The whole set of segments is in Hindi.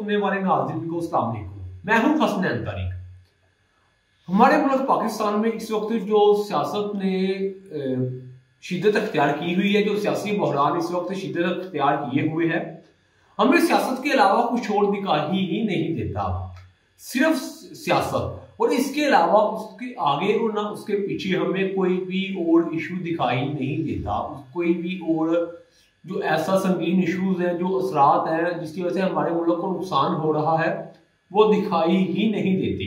सुनने वाले नाज़रीन को अस्सलाम वालेकुम। मैं हूं हसनैन तारिक। हमारे मुल्क पाकिस्तान में इस वक्त जो सियासत ने शिद्दत अख्तियार की हुई है, जो सियासी बहरान इस वक्त शिद्दत अख्तियार किए हुए है, हमें सियासत के अलावा कुछ और दिखाई ही नहीं देता। सिर्फ सियासत, और इसके अलावा उसके आगे और ना उसके पीछे हमें कोई भी और इशू दिखाई नहीं देता। कोई भी और जो ऐसा संगीन इशूज है, जो असरात हैं जिसकी वजह से हमारे मुल्क को नुकसान हो रहा है, वो दिखाई ही नहीं देते।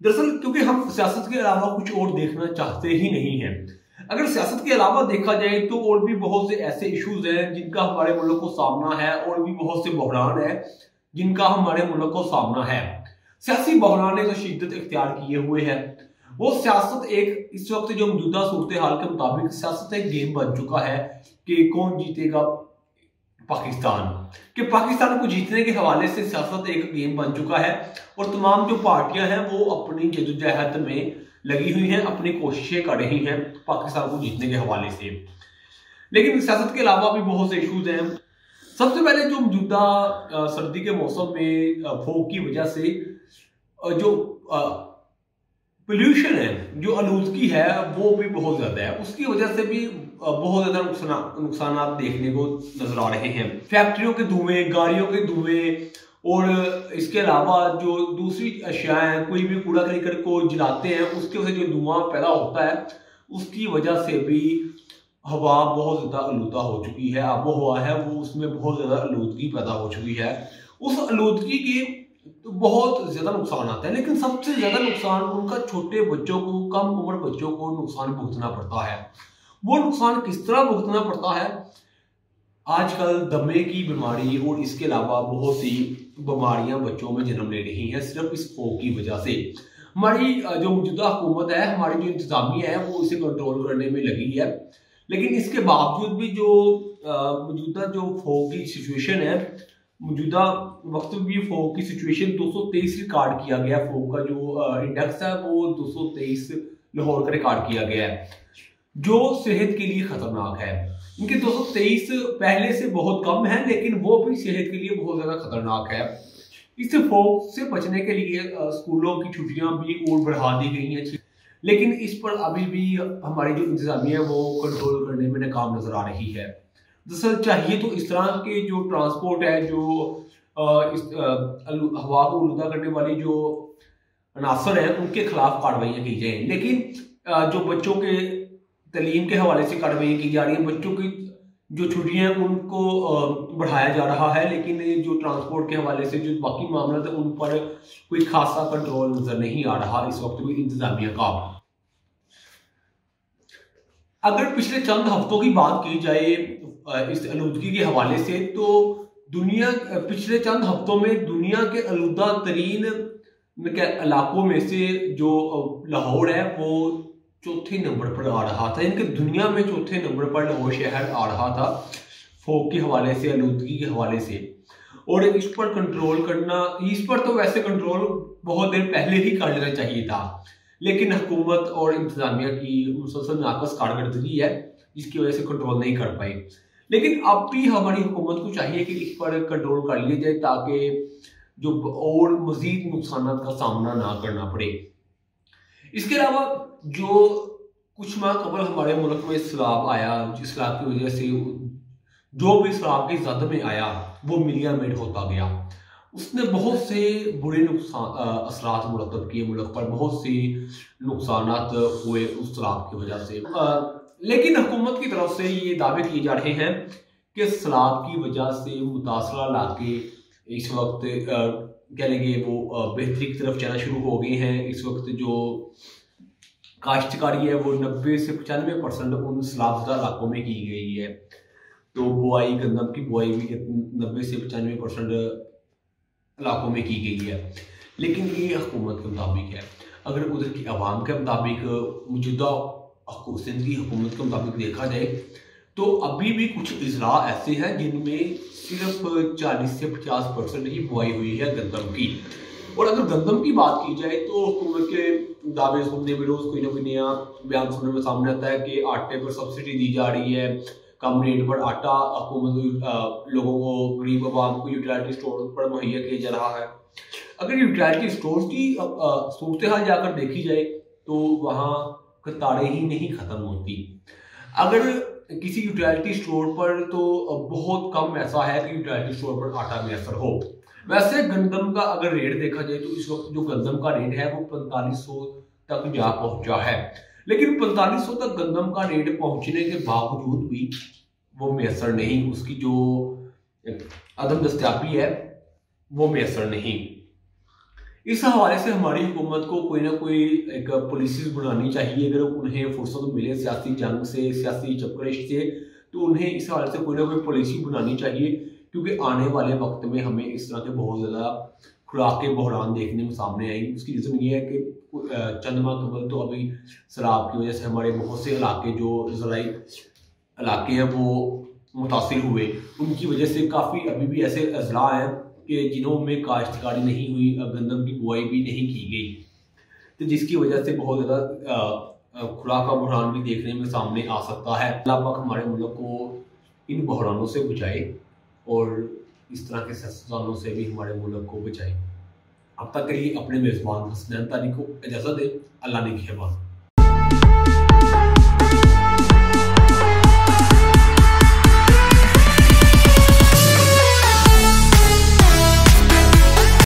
दरअसल क्योंकि हम सियासत के अलावा कुछ और देखना चाहते ही नहीं हैं। अगर सियासत के अलावा देखा जाए तो और भी बहुत से ऐसे इश्यूज हैं जिनका हमारे मुल्क को सामना है, और भी बहुत से बहरान है जिनका हमारे मुल्क को सामना है। सियासी बहरान ने जो शिद्दत इख्तियार किए हुए हैं, वो सियासत एक इस वक्त जो मौजूदा सूरत हाल के मुताबिक सियासत एक गेम बन चुका है कि कौन जीतेगा पाकिस्तान, कि पाकिस्तान को जीतने के हवाले से सियासत एक गेम बन चुका है। और तमाम जो पार्टियां हैं वो अपनी जद्दोजहद में लगी हुई हैं, अपनी कोशिशें कर रही हैं पाकिस्तान को जीतने के हवाले से। लेकिन सियासत के अलावा भी बहुत से इशूज हैं। सबसे पहले जो मौजूदा सर्दी के मौसम में फोग की वजह से जो पोल्यूशन है, जो आलूदगी है, वो भी बहुत ज्यादा है। उसकी वजह से भी बहुत ज्यादा नुकसान देखने को नजर आ रहे हैं। फैक्ट्रियों के धुएं, गाड़ियों के धुएं, और इसके अलावा जो दूसरी अशिया हैं, कोई भी कूड़ा करकट को जलाते हैं, उसकी वजह से जो धुआं पैदा होता है, उसकी वजह से भी हवा बहुत ज्यादा आलूदा हो चुकी है। आबो हवा है वो, उसमें बहुत ज्यादा आलूदगी पैदा हो चुकी है। उस आलूदगी के बहुत ज्यादा नुकसान आता है, लेकिन सबसे ज्यादा नुकसान उनका छोटे बच्चों को, कम उम्र बच्चों को नुकसान भुगतना पड़ता है। वो नुकसान किस तरह भुगतना पड़ता है? आजकल दमे की बीमारी और इसके अलावा बहुत सी बीमारियां बच्चों में जन्म ले रही हैं सिर्फ इस फोग की वजह से। हमारी जो मौजूदा हुकूमत है, हमारी जो इंतजामिया है, वो इसे कंट्रोल करने में लगी है। लेकिन इसके बावजूद भी जो मौजूदा जो फोग की सिचुएशन है, मौजूदा वक्त में भी फोग की सिचुएशन 223 रिकॉर्ड किया गया। फोग का जो इंडेक्स है वो 223 लाहौर का रिकॉर्ड किया गया है, जो सेहत के लिए खतरनाक है। इनके 223 पहले से बहुत कम है, लेकिन वो भी सेहत के लिए बहुत ज्यादा खतरनाक है। इस फोग से बचने के लिए स्कूलों की छुट्टियां भी और बढ़ा दी गई हैं, लेकिन इस पर अभी भी हमारी जो इंतजामिया है वो कंट्रोल करने में नाकाम नजर आ रही है। दरअसल चाहिए तो इस तरह के जो ट्रांसपोर्ट है, जो हवा को आलूदा करने वाली जो अनासर है, उनके खिलाफ कार्रवाइयां की जाए। लेकिन जो बच्चों के तालीम के हवाले से कार्रवाई की जा रही है, बच्चों की जो छुट्टियां हैं उनको बढ़ाया जा रहा है, लेकिन जो ट्रांसपोर्ट के हवाले से जो बाकी मामला है उन पर कोई खासा कंट्रोल नजर नहीं आ रहा इस वक्त भी इंतजामिया का। अगर पिछले चंद हफ्तों की बात की जाए इस आलूदगी के हवाले से, तो पिछले चंद हफ्तों में दुनिया के आलूदा तरीन इलाकों में से जो लाहौर है वो चौथे नंबर पर आ रहा था। इनके दुनिया में चौथे नंबर पर लाहौर शहर आ रहा था फोग के हवाले से, आलूदगी के हवाले से। और इस पर कंट्रोल करना, इस पर तो वैसे कंट्रोल बहुत देर पहले ही कर लेना चाहिए था, लेकिन हुकूमत और इंतजामिया की मुसलसल नाकस कारकर्दगी है जिसकी वजह से कंट्रोल नहीं कर पाई। लेकिन अब भी हमारी हुकूमत को चाहिए कि इस पर कंट्रोल कर लिया जाए, ताकि जो और मजीद नुकसान का सामना ना करना पड़े। इसके अलावा जो कुछ माह कबल हमारे मुल्क में सैलाब आया, जिस सैलाब की वजह से जो भी सैलाब की जद में आया वो मिलिया मेड होता गया। उसने बहुत से बुरे असरात मुरतब किए मुल्क पर, बहुत से नुकसानात हुए उस सैलाब की वजह से। लेकिन हुकूमत की तरफ से ये दावे किए जा रहे हैं कि सैलाब की वजह से मुतासरा इलाके इस वक्त कह लेंगे वो बेहतरी की तरफ जाना शुरू हो गए हैं। इस वक्त जो काश्तकारी है वो 90 से 95% उन सैलाबज़दा इलाकों में की गई है। तो बुआई, गंदम की बुआई भी 90 से 95% इलाकों में की गई है। लेकिन ये हुकूमत के मुताबिक है। अगर उधर की आवाम के मुताबिक, मौजूदा सिंध की हुकूमत के मुताबिक देखा जाए, तो अभी भी कुछ इजला ऐसे हैं जिनमें सिर्फ 40 से 50% ही बुआई हुई है गंदम की। और अगर गंदम की बात की जाए तो हुकूमत के दावे सुनने में रोज कोई ना कोई नया बयान सुनने में सामने आता है कि आटे पर सब्सिडी दी जा रही है, कम रेट पर आटा हुकूमत लोगों को, गरीब आवाम को यूटिलिटी स्टोर पर मुहैया किया जा रहा है। अगर यूटिलिटी स्टोर की सूरत हाल जाकर देखी जाए तो वहाँ कतारें ही नहीं खत्म होती। अगर किसी यूटिलिटी स्टोर पर तो बहुत कम ऐसा है कि यूटिलिटी स्टोर पर आटा मैसर हो। वैसे गंदम का अगर रेट देखा जाए तो इस वक्त जो गंदम का रेट है वो 4500 तक जा पहुंचा है, लेकिन 4500 तक गंदम का रेट पहुंचने के बावजूद भी वो मैसर नहीं, उसकी जो अदम दस्तयाबी है वो मैसर नहीं। इस हवाले से हमारी हुकूमत को कोई ना कोई एक पॉलिसीज बनानी चाहिए। अगर उन्हें फुर्सत मिले सियासी जंग से, सियासी चपकरेश से, तो उन्हें इस हवाले से कोई ना कोई पॉलिसी बनानी चाहिए, क्योंकि आने वाले वक्त में हमें इस तरह के बहुत ज़्यादा खुराक के बहरान देखने में सामने आएंगे। उसकी रीज़न ये है कि चंद माह कबल तो अभी सैलाब की वजह से हमारे बहुत से इलाके जो ज़राई इलाके हैं वो मुतासिर हुए। उनकी वजह से काफ़ी अभी भी ऐसे अजला हैं कि जिन्हों में काश्तकारी नहीं हुई, गंदम की बुआई भी नहीं की गई, तो जिसकी वजह से बहुत ज़्यादा खुराक का बहरान भी देखने में सामने आ सकता है। अल्लाह पाक हमारे मुल्क को इन बहरानों से बचाए और इस तरह के सियासतदानों से भी हमारे मुल्क को बचाए। अब तक के लिए अपने मेज़बान हसनैन तारी को इजाज़त दें। अल्लाह ने निगहबान।